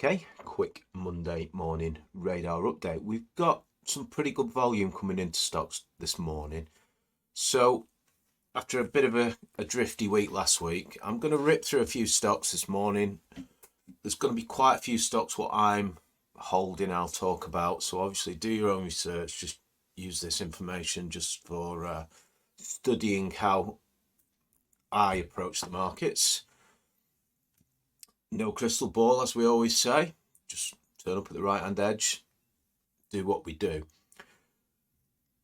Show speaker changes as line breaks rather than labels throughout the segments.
Okay, quick Monday morning radar update. We've got some pretty good volume coming into stocks this morning. So after a bit of a drifty week last week, I'm going to rip through a few stocks this morning. There's going to be quite a few stocks what I'm holding I'll talk about. So obviously do your own research. Just use this information just for studying how I approach the markets. No crystal ball, as we always say. Just turn up at the right hand edge, do what we do.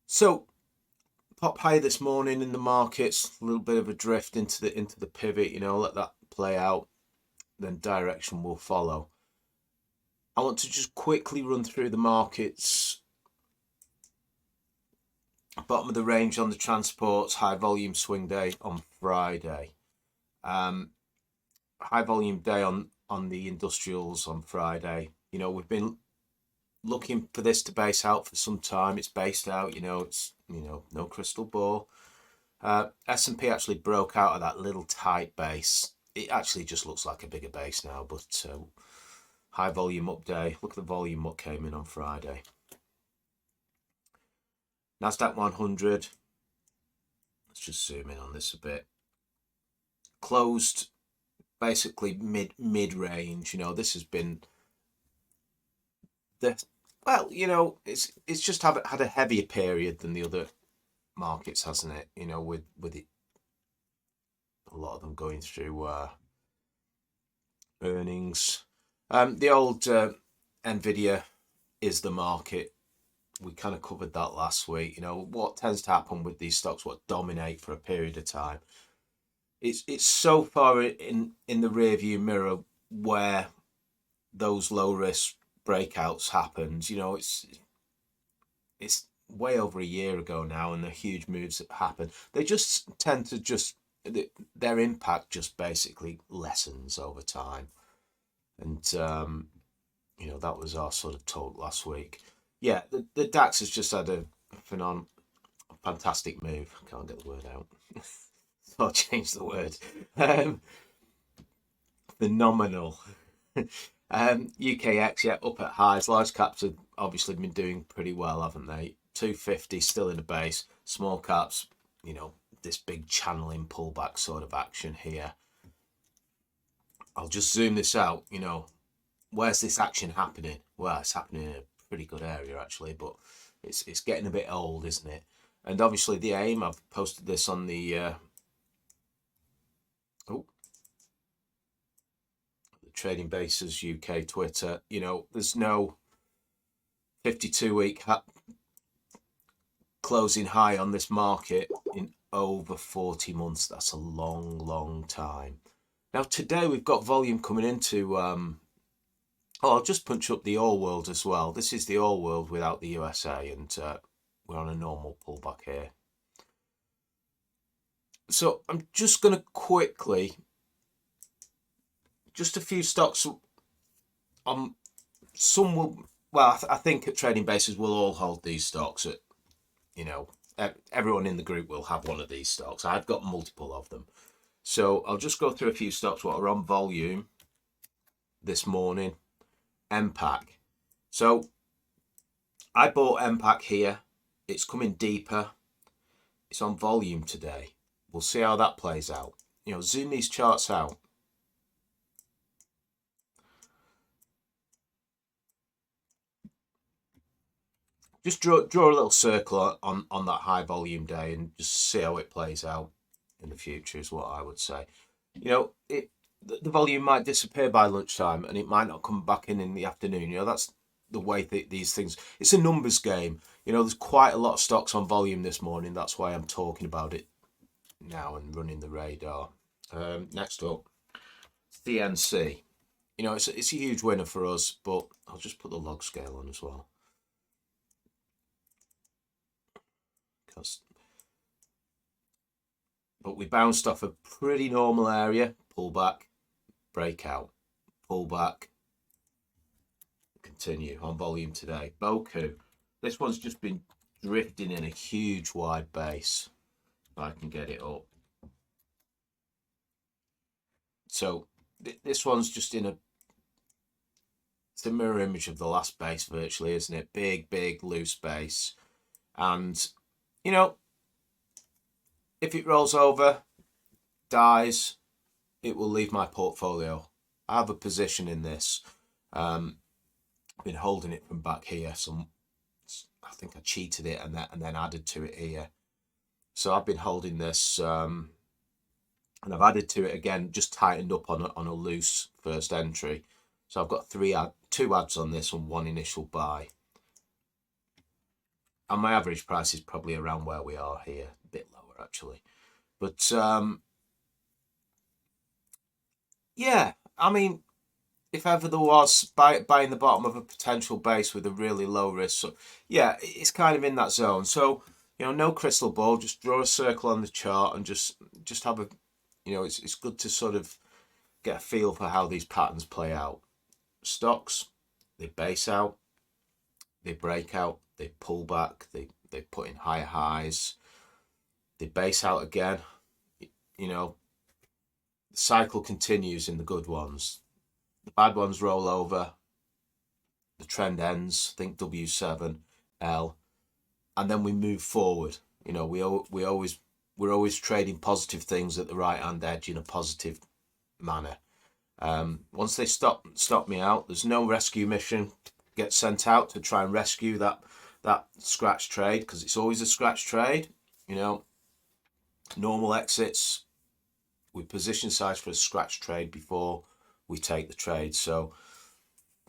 So pop high this morning in the markets, a little bit of a drift into the pivot, let that play out, then direction will follow. I want to just quickly run through the markets. Bottom of the range on the transports, high volume swing day on Friday. High volume day on the industrials on Friday. We've been looking for this to base out for some time. It's based out, it's no crystal ball. S&P actually broke out of that little tight base. It actually just looks like a bigger base now, but high volume up day. Look at the volume what came in on Friday. Nasdaq 100. Let's just zoom in on this a bit. Closed basically mid range. This has been it's just had a heavier period than the other markets, hasn't it? With it, a lot of them going through earnings. The old Nvidia is the market. We kind of covered that last week. What tends to happen with these stocks, what dominate for a period of time, it's so far in the rear view mirror where those low risk breakouts happened. It's way over a year ago now, and the huge moves that happen, they just tend to their impact just basically lessens over time. And that was our sort of talk last week. Yeah, the DAX has just had a fantastic move. I can't get the word out. So I'll change the word. Phenomenal. UKX, up at highs. Large caps have obviously been doing pretty well, haven't they? 250 still in the base. Small caps, this big channeling pullback sort of action here. I'll just zoom this out. Where's this action happening? Well, it's happening in a pretty good area actually, but it's getting a bit old, isn't it? And obviously the aim, I've posted this on the Trading Bases UK Twitter. There's no 52-week closing high on this market in over 40 months. That's a long time. Now today we've got volume coming into I'll just punch up the all world as well. This is the all world without the USA, and we're on a normal pullback here. So I'm just going to quickly, just a few stocks. Some will, well, I think at Trading Bases we'll all hold these stocks. Everyone in the group will have one of these stocks. I've got multiple of them. So I'll just go through a few stocks what are on volume this morning. MPAC. So I bought MPAC here. It's coming deeper. It's on volume today. We'll see how that plays out. Zoom these charts out. Just draw a little circle on that high volume day and just see how it plays out in the future is what I would say. The volume might disappear by lunchtime and it might not come back in the afternoon. That's the way these things, it's a numbers game. There's quite a lot of stocks on volume this morning. That's why I'm talking about it now and running the radar. Next up, CNC. It's a huge winner for us, but I'll just put the log scale on as well. But we bounced off a pretty normal area, pullback, breakout, pullback, continue on volume today. Boku, this one's just been drifting in a huge wide base. If I can get it up. So this one's just in It's a mirror image of the last base virtually, isn't it? Big, loose base. And, you know, if it rolls over, dies, it will leave my portfolio. I have a position in this. I've been holding it from back here. So I think I cheated it and then added to it here. So I've been holding this, and I've added to it again, just tightened up on a loose first entry. So I've got two ads on this and one initial buy. And my average price is probably around where we are here, a bit lower actually. But yeah, I mean, if ever there was buying the bottom of a potential base with a really low risk, so yeah, it's kind of in that zone. So, you know, no crystal ball, just draw a circle on the chart and just have a, you know, it's good to sort of get a feel for how these patterns play out. Stocks, they base out, they break out, they pull back, they put in higher highs, they base out again. You know, the cycle continues in the good ones. The bad ones roll over, the trend ends, think W7, L, and then we move forward. You know, we're always trading positive things at the right hand edge in a positive manner. Once they stop me out, there's no rescue mission gets sent out to try and rescue that scratch trade, because it's always a scratch trade. You know, normal exits, we position size for a scratch trade before we take the trade. So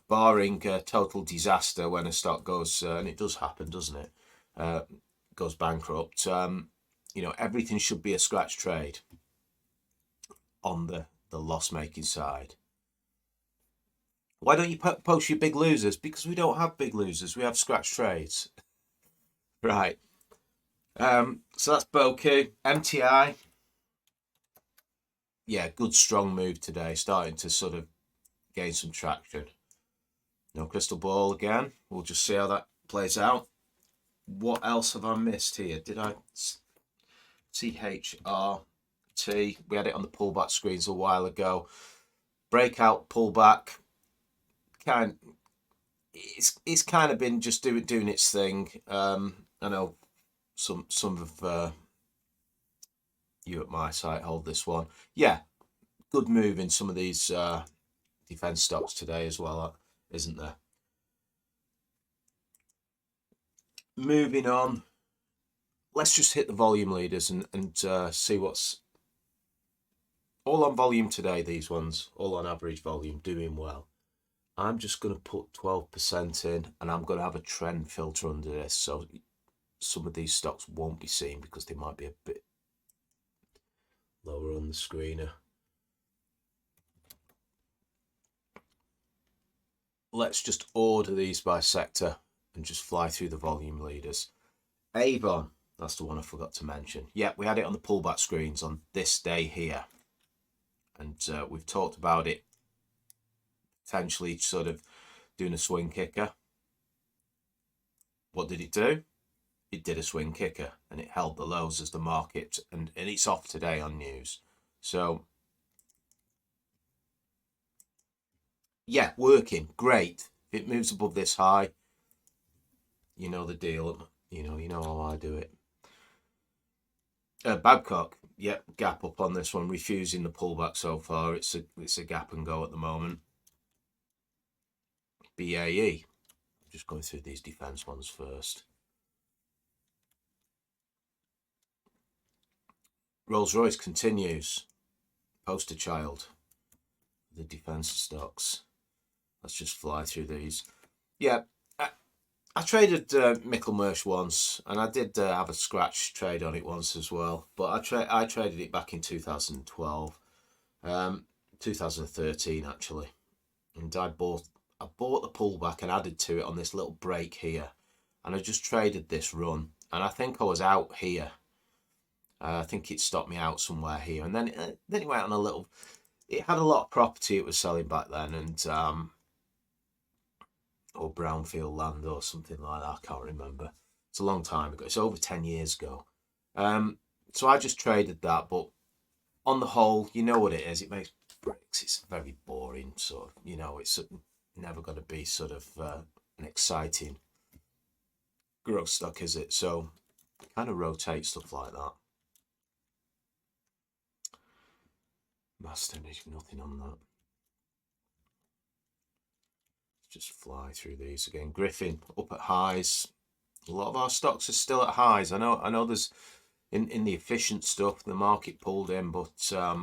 barring total disaster when a stock goes, and it does happen, doesn't it, goes bankrupt, you know, everything should be a scratch trade on the loss making side. Why don't you post your big losers? Because we don't have big losers, we have scratch trades. Right. So that's Boku. MTI, yeah, good strong move today, starting to sort of gain some traction. No crystal ball again. We'll just see how that plays out. What else have I missed here? Did I? CHRT. We had it on the pullback screens a while ago. Breakout, pullback. It's kind of been just doing its thing. I know some of you at my site hold this one. Yeah, good move in some of these defense stocks today as well, isn't there? Moving on, let's just hit the volume leaders and see what's all on volume today. These ones, all on average volume, doing well. I'm just going to put 12% in, and I'm going to have a trend filter under this, so some of these stocks won't be seen because they might be a bit lower on the screener. Let's just order these by sector and just fly through the volume leaders. Avon, that's the one I forgot to mention. Yeah, we had it on the pullback screens on this day here, and we've talked about it potentially sort of doing a swing kicker. What did it do? It did a swing kicker, and it held the lows as the market, and it's off today on news. So yeah, working great. If it moves above this high, you know the deal. You know how I do it. Babcock, yep, gap up on this one, refusing the pullback so far. It's a gap and go at the moment. BAE, I'm just going through these defense ones first. Rolls-Royce continues, poster child, the defense stocks. Let's just fly through these. Yeah, I traded Michelmersh once, and I did have a scratch trade on it once as well. But I traded it back in 2012, 2013 actually, and I bought the pullback and added to it on this little break here, and I just traded this run, and I think I was out here. I think it stopped me out somewhere here, and then it went on a little. It had a lot of property it was selling back then, and or brownfield land or something like that. I can't remember. It's a long time ago. It's over 10 years ago. So I just traded that, but on the whole, you know what it is. It makes bricks. It's very boring. So, you know, it's never going to be sort of an exciting growth stock, is it? So kind of rotate stuff like that. Master Image, nothing on that. Just fly through these again. Griffin up at highs. A lot of our stocks are still at highs. I know there's in the efficient stuff the market pulled in, but a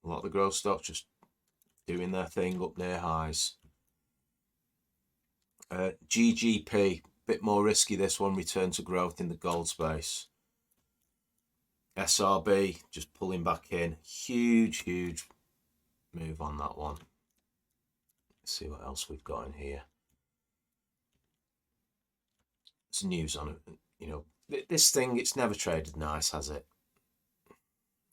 lot of the growth stocks just doing their thing up near highs. GGP, bit more risky this one, return to growth in the gold space. SRB just pulling back in, huge move on that one. Let's see what else we've got in here. There's news on it. You know, this thing, it's never traded nice, has it?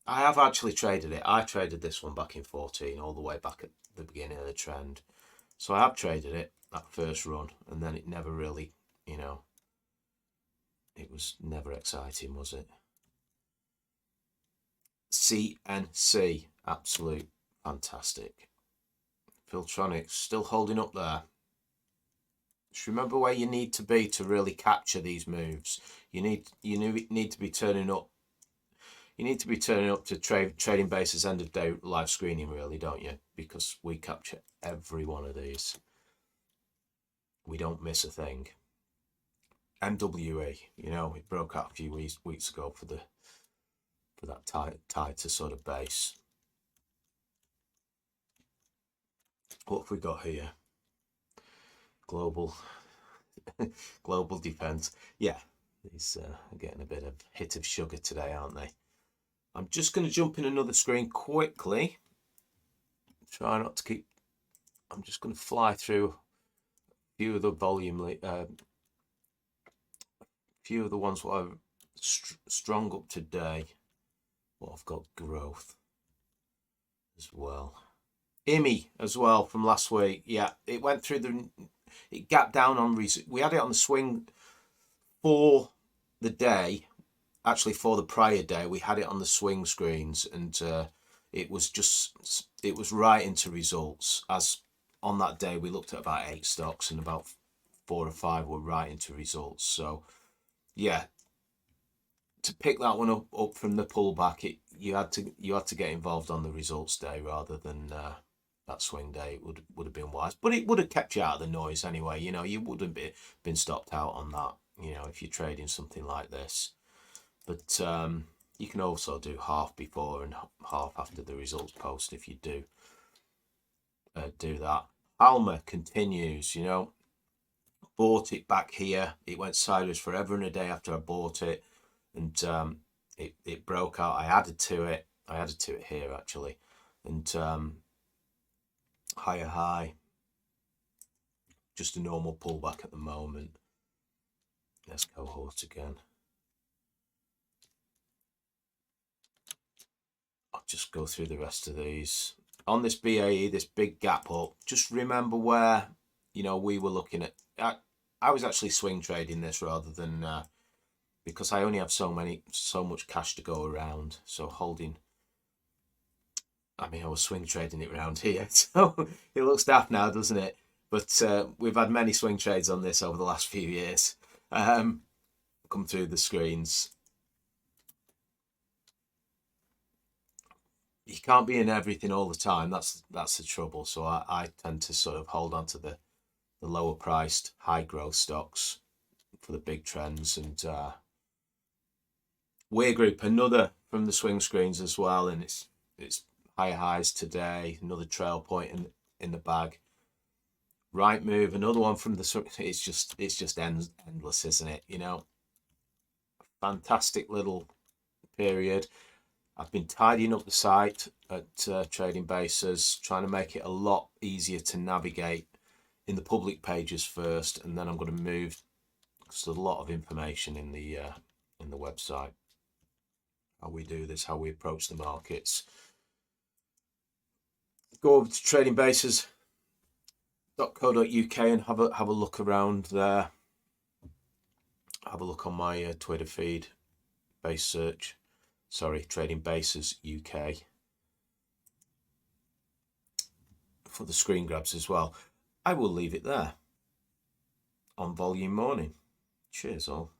I have actually traded it. I traded this one back in 14, all the way back at the beginning of the trend. So I have traded it, that first run, and then it never really, you know, it was never exciting, was it? CNC, absolute fantastic. Filtronics still holding up there. Just remember where you need to be to really capture these moves. You need to be turning up. You need to be turning up to Trading Base's end of day live screening, really, don't you? Because we capture every one of these. We don't miss a thing. MWE, you know, it broke out a few weeks ago for that tighter sort of base. What have we got here? Global defense. Yeah, these are getting a bit of hit of sugar today, aren't they? I'm just going to jump in another screen quickly. Try not to keep. I'm just going to fly through a few of the volume, few of the ones what I've strong up today. What I've got growth as well. IMI as well from last week. Yeah, it went through it gapped down on we had it on the swing for the day. Actually, for the prior day, we had it on the swing screens, and it was right into results. As on that day, we looked at about 8 stocks, and about 4 or 5 were right into results. So, yeah, to pick that one up from the pullback, you had to get involved on the results day rather than that swing day. It would have been wise, but it would have kept you out of the noise anyway. You know, you wouldn't been stopped out on that. You know, if you're trading something like this. But you can also do half before and half after the results post if you do that. Alma continues, you know, bought it back here. It went sideways forever and a day after I bought it, and it broke out. I added to it here actually, and higher high. Just a normal pullback at the moment. Let's cohort again. I'll just go through the rest of these. On this BAE, this big gap up, just remember where, you know, we were looking at. I was actually swing trading this rather than, because I only have so much cash to go around. So holding, I mean, I was swing trading it around here. So it looks daft now, doesn't it? But we've had many swing trades on this over the last few years. Come through the screens. You can't be in everything all the time. That's the trouble. So I tend to sort of hold on to the lower priced, high growth stocks for the big trends. And Weir Group, another from the swing screens as well, and it's higher highs today. Another trail point in the bag. Right move, another one from the. It's just endless, isn't it? You know, fantastic little period. I've been tidying up the site at Trading Bases, trying to make it a lot easier to navigate in the public pages first, and then I'm going to move. Because there's a lot of information in the website. How we do this, how we approach the markets. Go over to Trading Bases. .co.uk and have a look around there. Have a look on my Twitter feed. Base search. Sorry, Trading Bases UK. for the screen grabs as well. I will leave it there on volume morning. Cheers all.